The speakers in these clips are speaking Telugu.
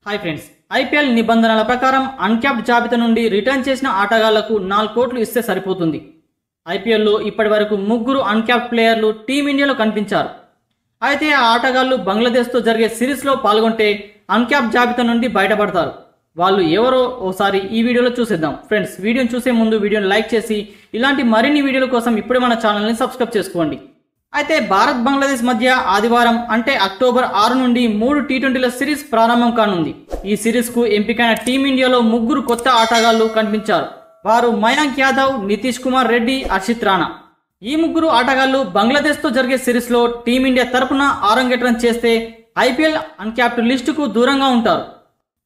హాయ్ ఫ్రెండ్స్, ఐపీఎల్ నిబంధనల ప్రకారం అన్క్యాప్డ్ జాబితా నుండి రిటర్న్ చేసిన ఆటగాళ్లకు 4 కోట్లు ఇస్తే సరిపోతుంది. ఐపీఎల్లో ఇప్పటి వరకు 3 అన్క్యాప్డ్ ప్లేయర్లు టీమిండియాలో కనిపించారు. అయితే ఆ ఆటగాళ్లు బంగ్లాదేశ్తో జరిగే సిరీస్లో పాల్గొంటే అన్క్యాప్డ్ జాబితా నుండి బయటపడతారు. వాళ్ళు ఎవరో ఓసారి ఈ వీడియోలో చూసేద్దాం. ఫ్రెండ్స్, వీడియోని చూసే ముందు వీడియోని లైక్ చేసి ఇలాంటి మరిన్ని వీడియోల కోసం ఇప్పుడే మన ఛానల్ని సబ్స్క్రైబ్ చేసుకోండి. అయితే భారత్ బంగ్లాదేశ్ మధ్య ఆదివారం అంటే అక్టోబర్ 6 నుండి 3 టీ20ల సిరీస్ ప్రారంభం కానుంది. ఈ సిరీస్ కు ఎంపికైన టీమిండియాలో 3 కొత్త ఆటగాళ్లు కనిపించారు. వారు మయాంక్ యాదవ్, నితీష్ కుమార్ రెడ్డి, హర్షిత్ రాణా. ఈ 3 ఆటగాళ్లు బంగ్లాదేశ్ తో జరిగే సిరీస్ లో టీమిండియా తరపున ఆరంగేట్రం చేస్తే ఐపీఎల్ అన్క్యాప్డ్ లిస్టుకు దూరంగా ఉంటారు.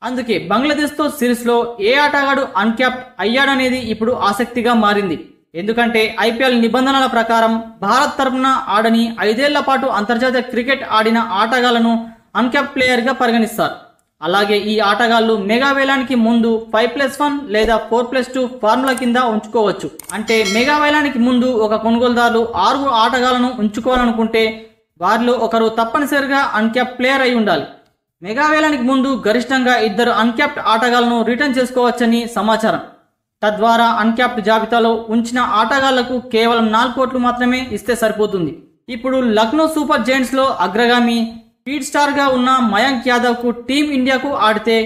అందుకే బంగ్లాదేశ్ తో సిరీస్ లో ఏ ఆటగాడు అన్క్యాప్డ్ అయ్యాడనేది ఇప్పుడు ఆసక్తిగా మారింది. ఎందుకంటే ఐపీఎల్ నిబంధనల ప్రకారం భారత్ తరపున ఆడని 5 ఏళ్ల పాటు అంతర్జాతీయ క్రికెట్ ఆడిన ఆటగాళ్లను అన్క్యాప్ ప్లేయర్ గా పరిగణిస్తారు. అలాగే ఈ ఆటగాళ్లు మెగా వేలానికి ముందు 5+1 లేదా 4+2 ఫార్ములా కింద ఉంచుకోవచ్చు. అంటే మెగా వేలానికి ముందు ఒక కొనుగోలుదారులు 6 ఆటగాళ్లను ఉంచుకోవాలనుకుంటే వారిలో ఒకరు తప్పనిసరిగా అన్క్యాప్ ప్లేయర్ అయి ఉండాలి. మెగా వేలానికి ముందు గరిష్టంగా 2 అన్క్యాప్డ్ ఆటగాళ్లను రిటర్న్ చేసుకోవచ్చని సమాచారం. తద్వారా అన్క్యాప్డ్ జాబితాలో ఉంచిన ఆటగాళ్లకు కేవలం 4 కోట్లు మాత్రమే ఇస్తే సరిపోతుంది. ఇప్పుడు లక్నో సూపర్ జైంట్స్ లో అగ్రగామి స్పీడ్ స్టార్ గా ఉన్న మయాంక్ యాదవ్ కు టీం ఇండియాకు ఆడితే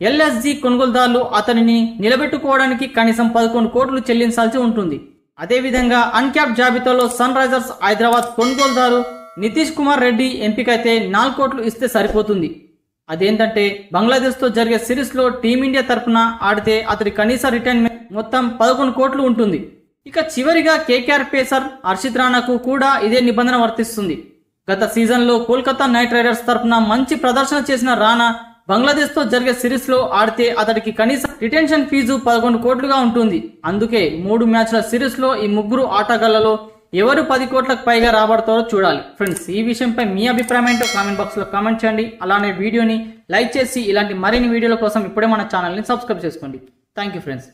ఎల్ఎస్జీ కొనుగోలుదారులు అతనిని నిలబెట్టుకోవడానికి కనీసం 11 కోట్లు చెల్లించాల్సి ఉంటుంది. అదేవిధంగా అన్క్యాప్డ్ జాబితాలో సన్ రైజర్స్ హైదరాబాద్ కొనుగోలుదారు నితీష్ కుమార్ రెడ్డి ఎంపికైతే 4 కోట్లు ఇస్తే సరిపోతుంది. అదేంటంటే బంగ్లాదేశ్ తో జరిగే సిరీస్ లో టీమిండియా తరపున ఆడితే అతడి కనీస రిటర్న్ మొత్తం 11 కోట్లు ఉంటుంది. ఇక చివరిగా కేకేఆర్ పేసర్ హర్షిత్ రాణాకు కూడా ఇదే నిబంధన వర్తిస్తుంది. గత సీజన్ లో కోల్కతా నైట్ రైడర్స్ తరపున మంచి ప్రదర్శన చేసిన రాణా బంగ్లాదేశ్ తో జరిగే సిరీస్ లో ఆడితే అతడికి కనీస రిటెన్షన్ ఫీజు 11 కోట్లుగా ఉంటుంది. అందుకే 3 మ్యాచ్ల సిరీస్ లో ఈ 3 ఆటగాళ్లలో ఎవరు 10 కోట్లకు పైగా రాబడతారో చూడాలి. ఫ్రెండ్స్, ఈ విషయంపై మీ అభిప్రాయం ఏంటో కామెంట్ బాక్స్ లో కామెంట్ చేయండి. అలానే వీడియోని లైక్ చేసి ఇలాంటి మరిన్ని వీడియోల కోసం ఇప్పుడే మన ఛానల్ని సబ్స్క్రైబ్ చేసుకోండి. Thank you friends.